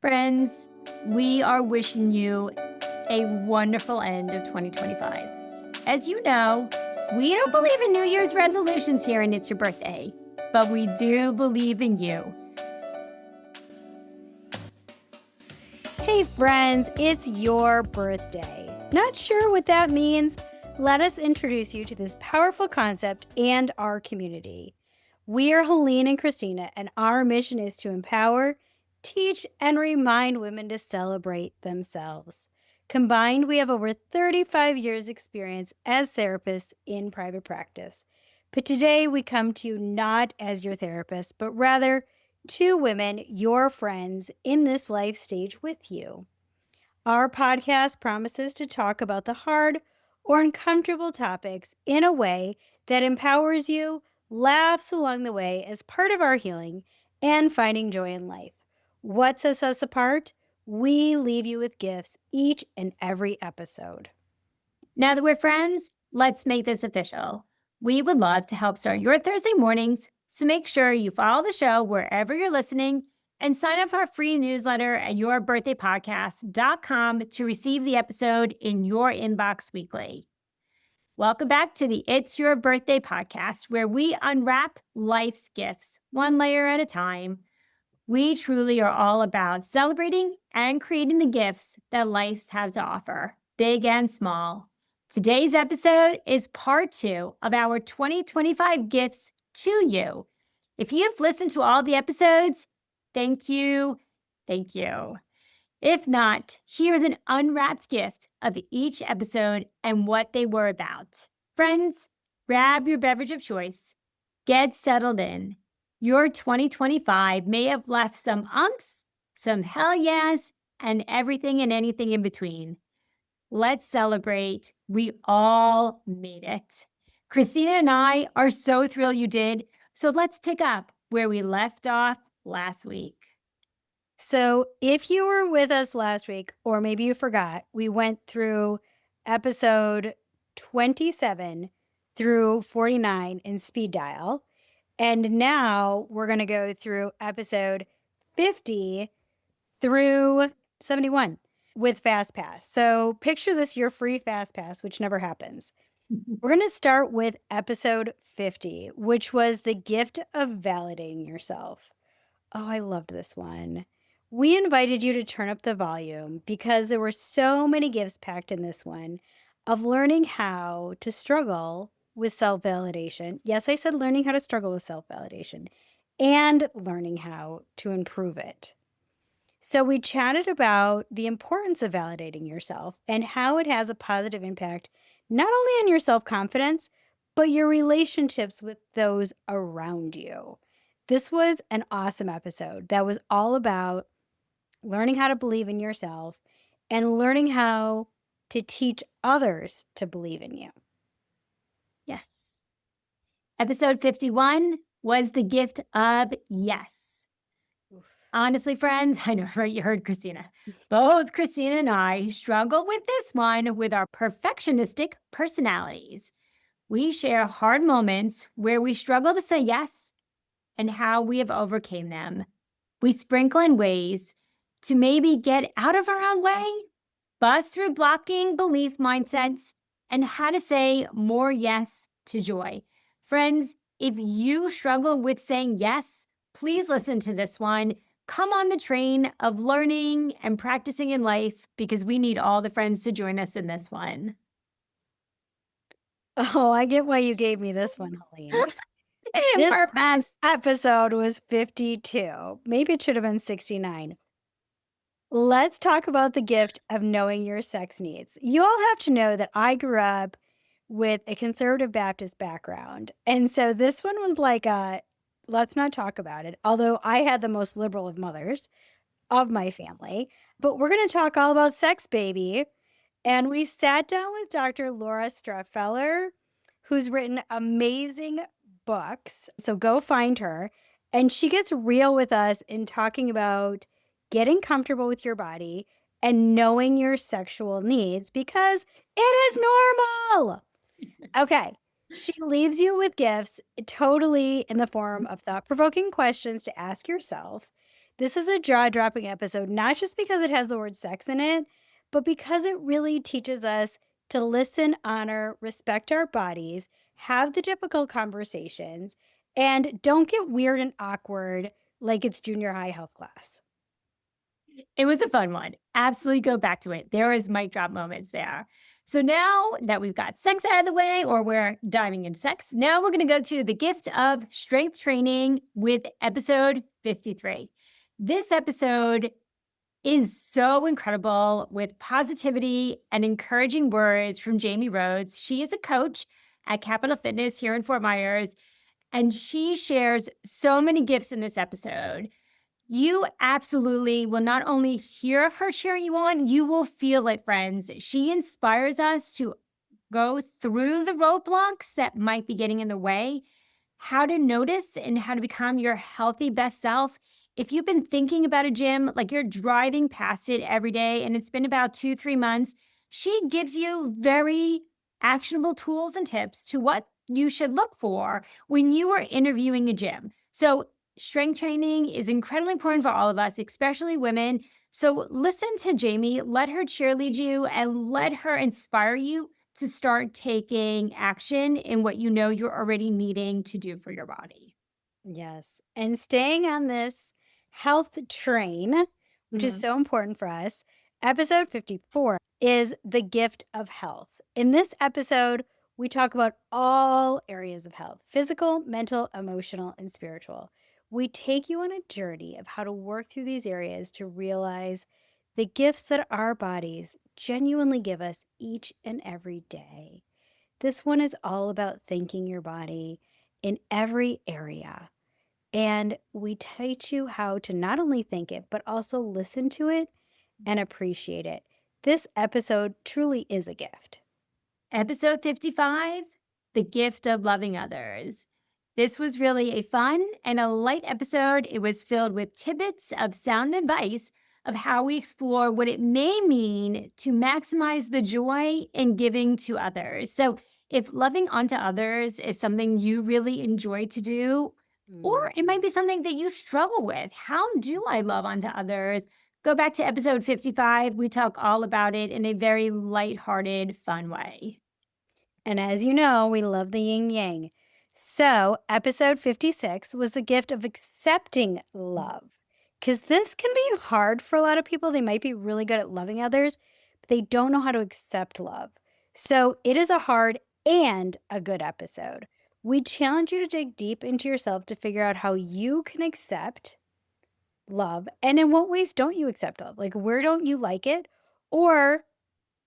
Friends, we are wishing you a wonderful end of 2025. As you know, we don't believe in New Year's resolutions here and It's Your Birthday, but we do believe in you. Hey friends, it's your birthday. Not sure what that means? Let us introduce you to this powerful concept and our community. We are Helene and Christina, and our mission is to empower, teach, and remind women to celebrate themselves. Combined, we have over 35 years' experience as therapists in private practice. But today we come to you not as your therapist, but rather two women, your friends in this life stage with you. Our podcast promises to talk about the hard or uncomfortable topics in a way that empowers you, laughs along the way as part of our healing, and finding joy in life. What sets us apart? We leave you with gifts each and every episode. Now that we're friends, let's make this official. We would love to help start your Thursday mornings, so make sure you follow the show wherever you're listening and sign up for our free newsletter at yourbirthdaypodcast.com to receive the episode in your inbox weekly. Welcome back to the It's Your Birthday podcast, where we unwrap life's gifts one layer at a time. We truly are all about celebrating and creating the gifts that life has to offer, big and small. Today's episode is part 2 of our 2025 gifts to you. If you've listened to all the episodes, thank you. Thank you. If not, here's an unwrapped gift of each episode and what they were about. Friends, grab your beverage of choice, get settled in. Your 2025 may have left some umps, some hell yes, and everything and anything in between. Let's celebrate. We all made it. Christina and I are so thrilled you did. So let's pick up where we left off last week. So, if you were with us last week, or maybe you forgot, we went through episode 27 through 49 in speed dial. And now we're going to go through episode 50 through 71 with Fast Pass. So picture this, your free Fast Pass, which never happens. We're going to start with episode 50, which was the gift of validating yourself. Oh, I loved this one. We invited you to turn up the volume because there were so many gifts packed in this one of learning how to struggle with self-validation. Yes, I said learning how to struggle with self-validation and learning how to improve it. So we chatted about the importance of validating yourself and how it has a positive impact, not only on your self-confidence, but your relationships with those around you. This was an awesome episode that was all about learning how to believe in yourself and learning how to teach others to believe in you. Yes. Episode 51 was the gift of yes. Honestly, friends, I know, right? You heard Christina. Both Christina and I struggle with this one with our perfectionistic personalities. We share hard moments where we struggle to say yes and how we have overcame them. We sprinkle in ways to maybe get out of our own way, bust through blocking belief mindsets, and how to say more yes to joy. Friends, if you struggle with saying yes, please listen to this one. Come on the train of learning and practicing in life because we need all the friends to join us in this one. Oh, I get why you gave me this one, Helene. This episode was 52. Maybe it should have been 69. Let's talk about the gift of knowing your sex needs. You all have to know that I grew up with a conservative Baptist background. And so this one was like let's not talk about it. Although I had the most liberal of mothers of my family. But we're going to talk all about sex, baby. And we sat down with Dr. Laura Straffeller, who's written amazing books. So go find her. And she gets real with us in talking about getting comfortable with your body and knowing your sexual needs because it is normal. Okay. She leaves you with gifts totally in the form of thought-provoking questions to ask yourself This is a jaw-dropping episode, not just because it has the word sex in it, but because it really teaches us to listen, honor, respect our bodies, have the difficult conversations, and don't get weird and awkward like it's junior high health class. It was a fun one. Absolutely go back to it. There is mic drop moments there. So now that we've got sex out of the way, or we're diving into sex, now we're going to go to the gift of strength training with episode 53. This episode is so incredible with positivity and encouraging words from Jamie Rhodes. She is a coach at Capital Fitness here in Fort Myers, and she shares so many gifts in this episode. You absolutely will not only hear of her cheering you on, you will feel it, friends. She inspires us to go through the roadblocks that might be getting in the way, how to notice and how to become your healthy best self. If you've been thinking about a gym, like you're driving past it every day and it's been about 2, 3 months, she gives you very actionable tools and tips to what you should look for when you are interviewing a gym. So, strength training is incredibly important for all of us, especially women. So, listen to Jamie, let her cheerlead you and let her inspire you to start taking action in what you know you're already needing to do for your body. Yes. And staying on this health train, which is Mhm. so important for us, episode 54 is the gift of health. In this episode, we talk about all areas of health: physical, mental, emotional, and spiritual. We take you on a journey of how to work through these areas to realize the gifts that our bodies genuinely give us each and every day. This one is all about thanking your body in every area. And we teach you how to not only think it, but also listen to it and appreciate it. This episode truly is a gift. Episode 55, The Gift of Loving Others. This was really a fun and a light episode. It was filled with tidbits of sound advice of how we explore what it may mean to maximize the joy in giving to others. So, if loving unto others is something you really enjoy to do, Mm. or it might be something that you struggle with, how do I love unto others? Go back to episode 55. We talk all about it in a very lighthearted, fun way. And as you know, we love the yin yang. So, episode 56 was the gift of accepting love. Because this can be hard for a lot of people. They might be really good at loving others, but they don't know how to accept love. So, it is a hard and a good episode. We challenge you to dig deep into yourself to figure out how you can accept love and in what ways don't you accept love? Like, where don't you like it? Or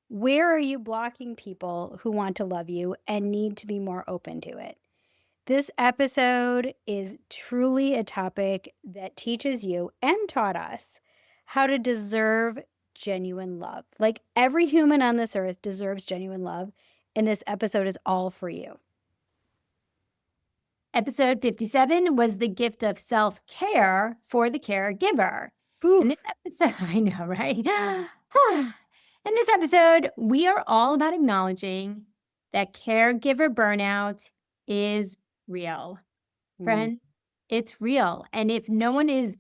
where are you blocking people who want to love you and need to be more open to it? This episode is truly a topic that teaches you and taught us how to deserve genuine love. Like every human on this earth deserves genuine love. And this episode is all for you. Episode 57 was the gift of self care for the caregiver. Whew. In this episode, I know, right? In this episode, we are all about acknowledging that caregiver burnout is real. Mm, Friend, it's real. And if no one is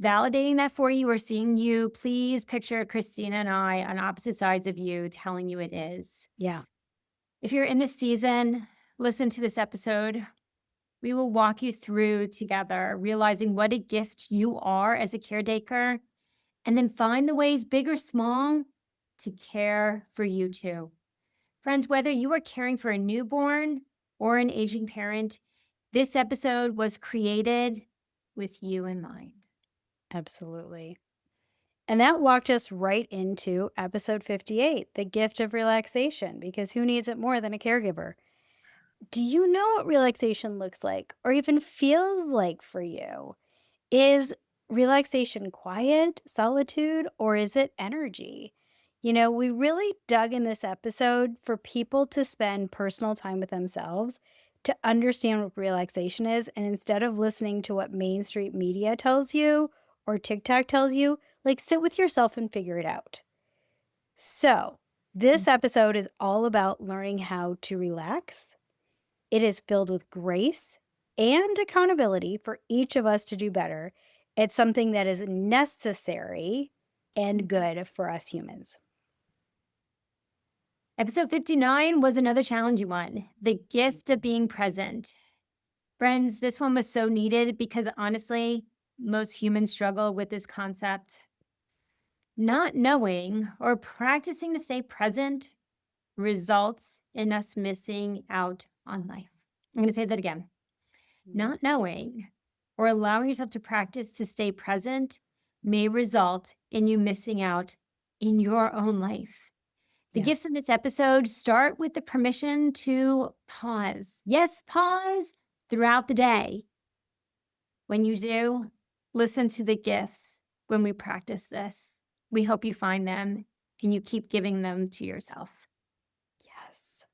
validating that for you or seeing you, please picture Christina and I on opposite sides of you telling you it is. yeah, If you're in this season, listen to this episode. We will walk you through together, realizing what a gift you are as a caretaker, and then find the ways, big or small, to care for you too. Friends, whether you are caring for a newborn or an aging parent, this episode was created with you in mind. absolutely. And that walked us right into episode 58, the gift of relaxation, because who needs it more than a caregiver? Do you know what relaxation looks like or even feels like for you? Is relaxation quiet, solitude, or is it energy? You know, we really dug in this episode for people to spend personal time with themselves to understand what relaxation is. And instead of listening to what mainstream media tells you or TikTok tells you, like sit with yourself and figure it out. So, this episode is all about learning how to relax. It is filled with grace and accountability for each of us to do better. It's something that is necessary and good for us humans. Episode 59 was another challenging one, the gift of being present. Friends, this one was so needed because honestly, most humans struggle with this concept. Not knowing or practicing to stay present results in us missing out on life. I'm going to say that again. Not knowing or allowing yourself to practice to stay present may result in you missing out in your own life. The Yeah. gifts in this episode start with the permission to pause. Yes, pause throughout the day. When you do, listen to the gifts when we practice this. We hope you find them and you keep giving them to yourself. Yes.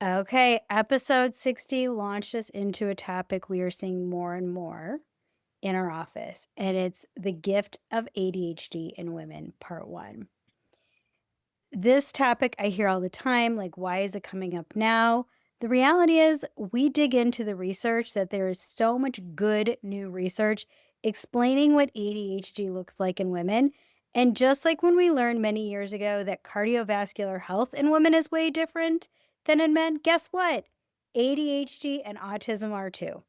Okay, episode 60 launched us into a topic we are seeing more and more in our office, and it's the gift of ADHD in women, part 1. This topic I hear all the time, like, why is it coming up now? The reality is, we dig into the research that there is so much good new research explaining what ADHD looks like in women. And just like when we learned many years ago that cardiovascular health in women is way different than in men, guess what? ADHD and autism are too.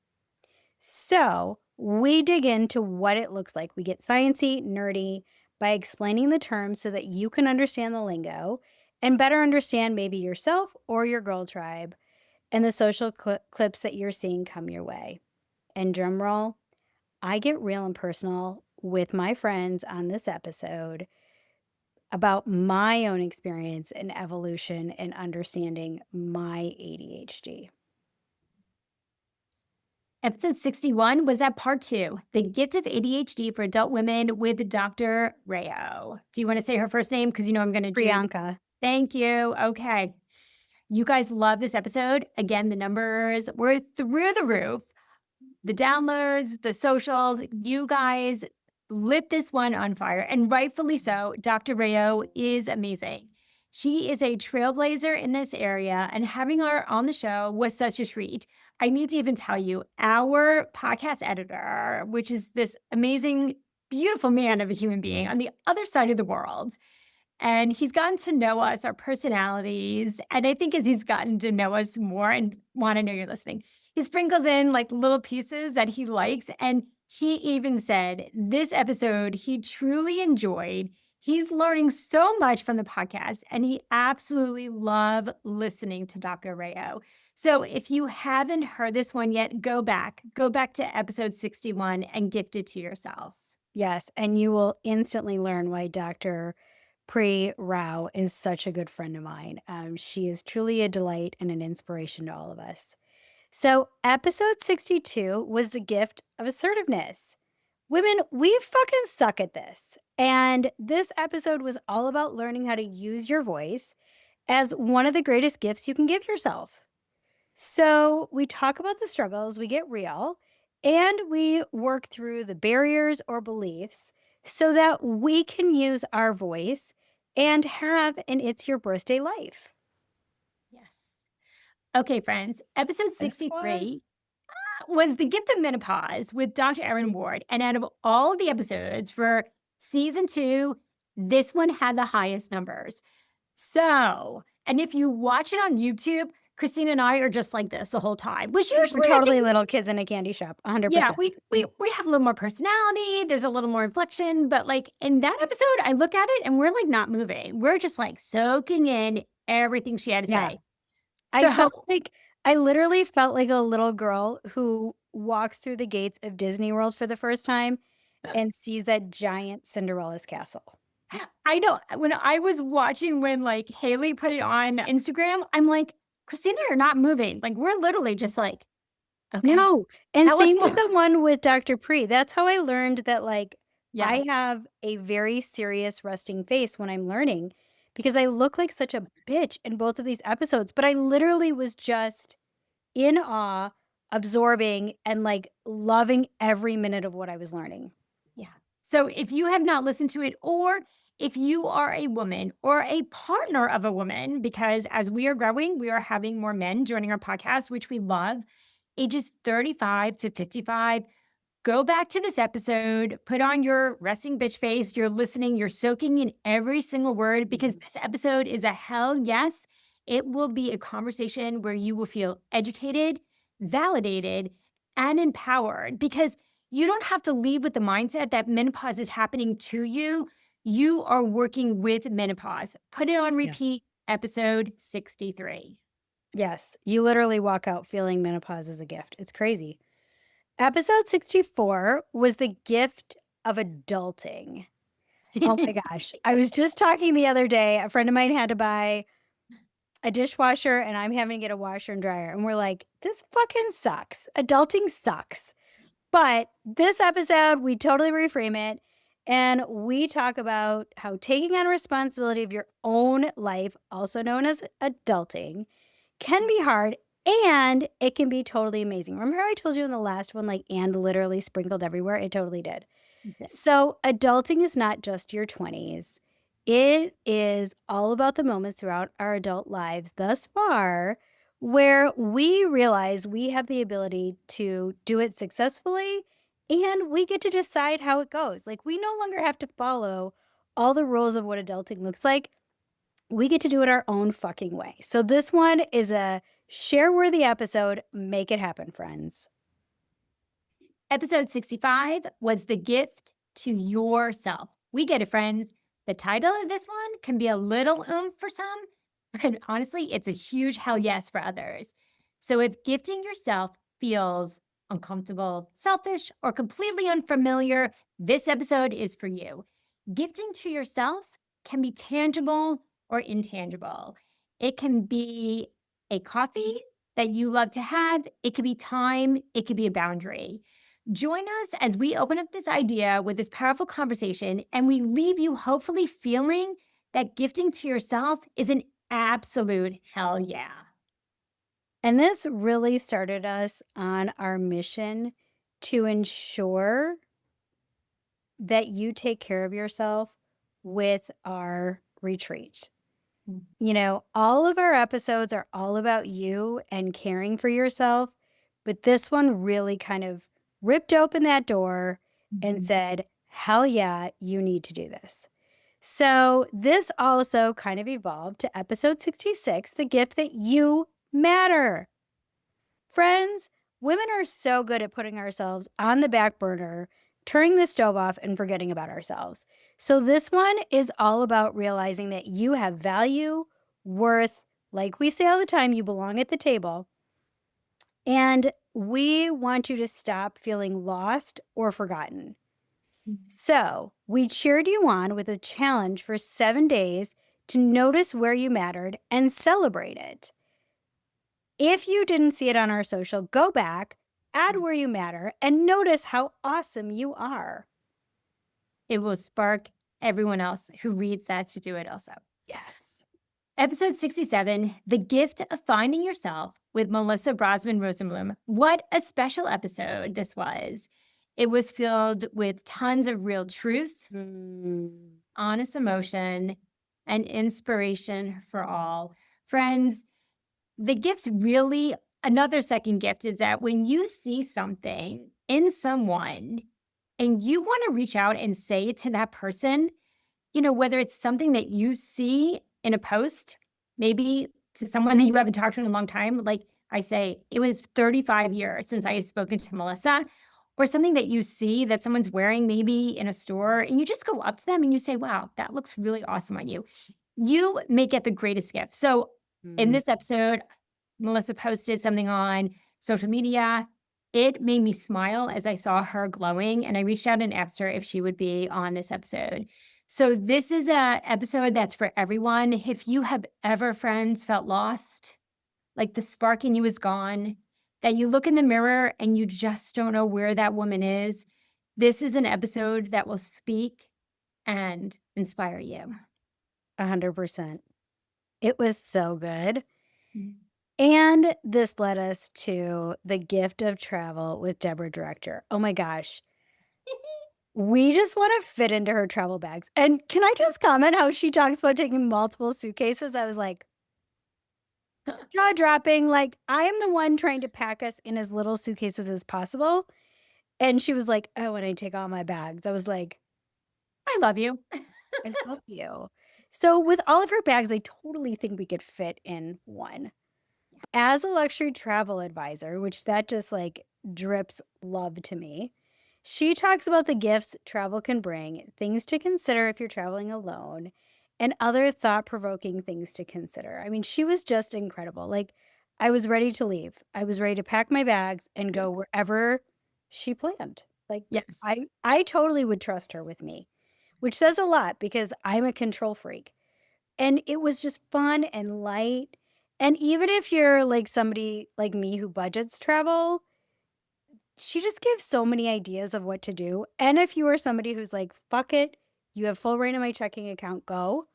So we dig into what it looks like. We get sciencey, nerdy by explaining the terms so that you can understand the lingo and better understand maybe yourself or your girl tribe and the social clips that you're seeing come your way. And drum roll, I get real and personal with my friends on this episode about my own experience and evolution and understanding my ADHD. Episode 61 was at part 2, The Gift of ADHD for Adult Women with Dr. Rayo. Do you want to say her first name? Because you know I'm going to do. Priyanka. Thank you. Okay. You guys love this episode. Again, the numbers were through the roof. The downloads, the socials, you guys lit this one on fire, and rightfully so. Dr. Rayo is amazing. She is a trailblazer in this area, and having her on the show was such a treat. I need to even tell you, our podcast editor, which is this amazing, beautiful man of a human being on the other side of the world, and he's gotten to know us, our personalities. And I think as he's gotten to know us more and want to know you're listening, he sprinkles in like little pieces that he likes. And he even said this episode he truly enjoyed. He's learning so much from the podcast and he absolutely loved listening to Dr. Rayo. So if you haven't heard this one yet, go back to episode 61 and gift it to yourself. Yes, and you will instantly learn why Dr. Pri Rao is such a good friend of mine. She is truly a delight and an inspiration to all of us. So, episode 62 was the gift of assertiveness. Women, we fucking suck at this. And this episode was all about learning how to use your voice as one of the greatest gifts you can give yourself. So, we talk about the struggles, we get real, and we work through the barriers or beliefs so that we can use our voice and have an It's Your Birthday life. Yes. Okay, friends, episode 63 was The Gift of Menopause with Dr. Erin Ward. And out of all the episodes for season 2, this one had the highest numbers. So, and if you watch it on YouTube, Christina and I are just like this the whole time, which usually We're totally little kids in a candy shop, 100%. yeah, we have a little more personality. There's a little more inflection, but like in that episode, I look at it and we're like not moving. We're just like soaking in everything she had to Yeah. say. I literally felt like a little girl who walks through the gates of Disney World for the first time and sees that giant Cinderella's castle. I know when I was watching when like Haley put it on Instagram, I'm like, Christina, you're not moving. Like we're literally just like, okay. No, and Now let's same with move. the one with Dr. Pri. That's how I learned that, like, I Yes. have a very serious resting face when I'm learning because I look like such a bitch in both of these episodes, but I literally was just in awe, absorbing, and, like, loving every minute of what I was learning. Yeah. So if you have not listened to it, or if you are a woman or a partner of a woman, because as we are growing, we are having more men joining our podcast, which we love, ages 35 to 55. Go back to this episode, put on your resting bitch face. You're listening, you're soaking in every single word because this episode is a hell yes. It will be a conversation where you will feel educated, validated, and empowered because you don't have to leave with the mindset that menopause is happening to you. You are working with menopause. Put it on repeat, episode 63. Yes, you literally walk out feeling menopause is a gift. It's crazy. Episode 64 was the gift of adulting. Oh my gosh. I was just talking the other day. A friend of mine had to buy a dishwasher and I'm having to get a washer and dryer. And we're like, this fucking sucks. Adulting sucks. But this episode, we totally reframe it. And we talk about how taking on responsibility of your own life, also known as adulting, can be hard and it can be totally amazing. Remember how I told you in the last one, like, and literally sprinkled everywhere? It totally did. So, adulting is not just your 20s. It is all about the moments throughout our adult lives thus far where we realize we have the ability to do it successfully and we get to decide how it goes. Like, we no longer have to follow all the rules of what adulting looks like. We get to do it our own fucking way. So, this one is a share worthy episode. Make it happen, friends. Episode 65 was the gift to yourself. We get it, friends. The title of this one can be a little for some, but honestly, it's a huge hell yes for others. So if gifting yourself feels uncomfortable, selfish, or completely unfamiliar, this episode is for you. Gifting to yourself can be tangible or intangible. It can be a coffee that you love to have. It could be time. It could be a boundary. Join us as we open up this idea with this powerful conversation and we leave you hopefully feeling that gifting to yourself is an absolute hell yeah. And this really started us on our mission to ensure that you take care of yourself with our retreat. You know, all of our episodes are all about you and caring for yourself, but this one really kind of ripped open that door and said, hell yeah, you need to do this. So this also kind of evolved to episode 66, the gift that you matter. Friends, women are so good at putting ourselves on the back burner, turning the stove off, and forgetting about ourselves. So this one is all about realizing that you have value, worth, like we say all the time, you belong at the table. And we want you to stop feeling lost or forgotten. So we cheered you on with a challenge for 7 days to notice where you mattered and celebrate it. If you didn't see it on our social, go back, add where you matter, and notice how awesome you are. It will spark everyone else who reads that to do it also. Yes. Episode 67, The Gift of Finding Yourself with Melissa Brosman Rosenblum. What a special episode this was. It was filled with tons of real truth, honest emotion, and inspiration for all. Friends, the gifts really, another second gift is that when you see something in someone and you want to reach out and say it to that person, you know, whether it's something that you see in a post, maybe to someone that you haven't talked to in a long time, like I say, it was 35 years since I had spoken to Melissa, or something that you see that someone's wearing maybe in a store, and you just go up to them and you say, wow, that looks really awesome on you. You may get the greatest gift. So in this episode, Melissa posted something on social media. It made me smile as I saw her glowing, and I reached out and asked her if she would be on this episode. So this is a episode that's for everyone. If you have ever, friends, felt lost, like the spark in you is gone, that you look in the mirror and you just don't know where that woman is, this is an episode that will speak and inspire you. 100%. It was so good. And this led us to the gift of travel with Deborah Director. Oh my gosh. We just want to fit into her travel bags. And can I just comment how she talks about taking multiple suitcases? I was like, jaw dropping. Like, I am the one trying to pack us in as little suitcases as possible. And she was like, "Oh, when I take all my bags." I was like, I love you. "I love you." So with all of her bags, I totally think we could fit in one. As a luxury travel advisor, which that just like drips love to me, she talks about the gifts travel can bring, things to consider if you're traveling alone, and other thought provoking things to consider. I mean, she was just incredible. Like, I was ready to leave. I was ready to pack my bags and go wherever she planned. Like, Yes. I totally would trust her with me, which says a lot because I'm a control freak. And it was just fun and light. And even if you're like somebody like me who budgets travel, she just gives so many ideas of what to do. And if you are somebody who's like, fuck it, you have full reign of my checking account, go,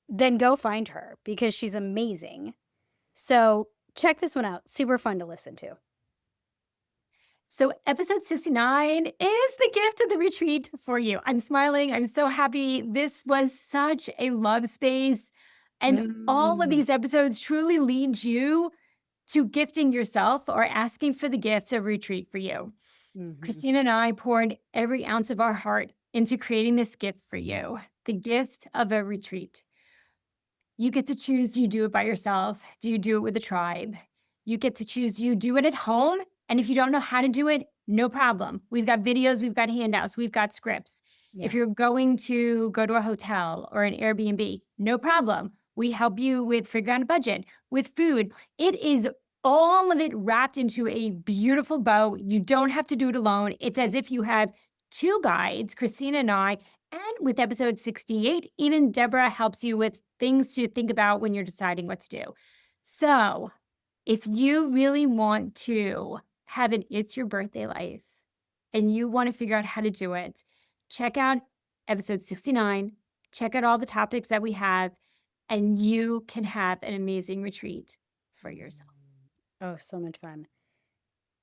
then go find her because she's amazing. So check this one out. Super fun to listen to. So, episode 69 is the gift of the retreat for you. I'm smiling. I'm so happy. This was such a love space. And all of Mm. these episodes truly lead you to gifting yourself or asking for the gift of retreat for you. Mhm. Christina and I poured every ounce of our heart into creating this gift for you, the gift of a retreat. You get to choose, do you do it by yourself? Do you do it with a tribe? You get to choose, do you do it at home? And if you don't know how to do it, no problem. We've got videos, we've got handouts, we've got scripts. If Yeah. you're going to go to a hotel or an Airbnb, no problem. We help you with figuring out a budget, with food. It is all of it wrapped into a beautiful bow. You don't have to do it alone. It's as if you have two guides, Christina and I, and with episode 68, even Deborah helps you with things to think about when you're deciding what to do. So, if you really want to have an It's Your Birthday life and you want to figure out how to do it, check out episode 69. Check out all the topics that we have, and you can have an amazing retreat for yourself. Oh, so much fun.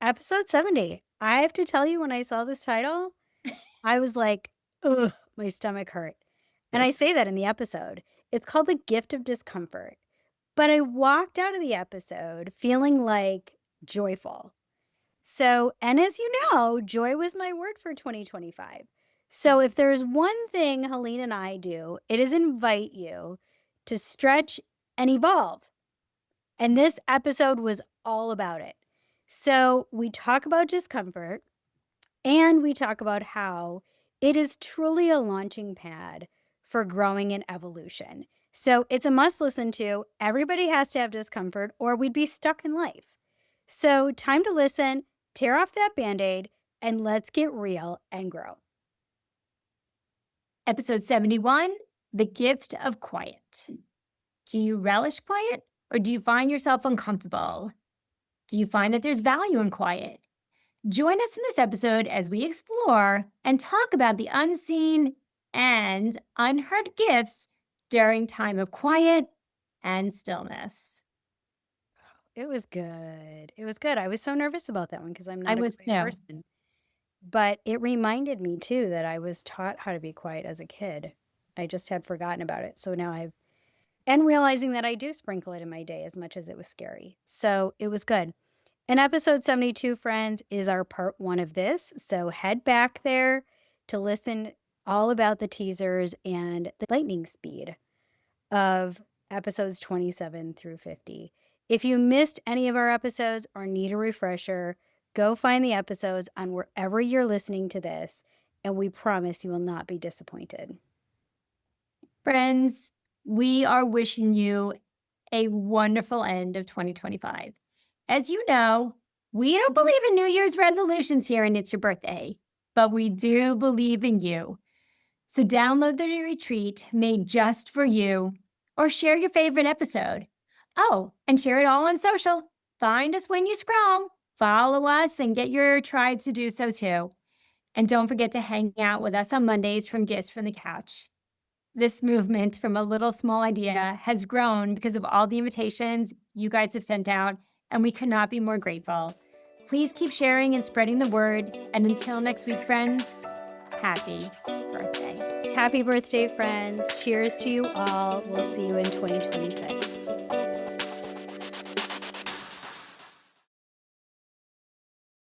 Episode 70. I have to tell you, when I saw this title, I was like, ugh, my stomach hurt. And I say that in the episode. It's called The Gift of Discomfort. But I walked out of the episode feeling like joyful. So, and as you know, joy was my word for 2025. So, if there's one thing Helene and I do, it is invite you to stretch and evolve. And this episode was all about it. So, we talk about discomfort and we talk about how it is truly a launching pad for growing and evolution. So it's a must listen to. Everybody has to have discomfort or we'd be stuck in life. So, time to listen, tear off that band aid, and let's get real and grow. Episode 71, The Gift of Quiet. Do you relish quiet or do you find yourself uncomfortable? Do you find that there's value in quiet? Join us in this episode as we explore and talk about the unseen and unheard gifts during time of quiet and stillness. It was good. It was good. I was so nervous about that one because I'm I not a was quiet too. person. But it reminded me too that I was taught how to be quiet as a kid. I just had forgotten about it. So now I've and realizing that I do sprinkle it in my day as much as it was scary. So it was good. And episode 72, friends, is our part one of this. So head back there to listen all about the teasers and the lightning speed of episodes 27 through 50. If you missed any of our episodes or need a refresher, go find the episodes on wherever you're listening to this, and we promise you will not be disappointed. Friends, we are wishing you a wonderful end of 2025. As you know, we don't believe in New Year's resolutions here and It's Your Birthday, but we do believe in you. So download the retreat made just for you or share your favorite episode. Oh, and share it all on social. Find us when you scroll, follow us, and get your tribe to do so too. And don't forget to hang out with us on Mondays from Gifts from the Couch. This movement from a little small idea has grown because of all the invitations you guys have sent out, and we could not be more grateful. Please keep sharing and spreading the word. And until next week, friends, happy birthday. Happy birthday, friends. Cheers to you all. We'll see you in 2026.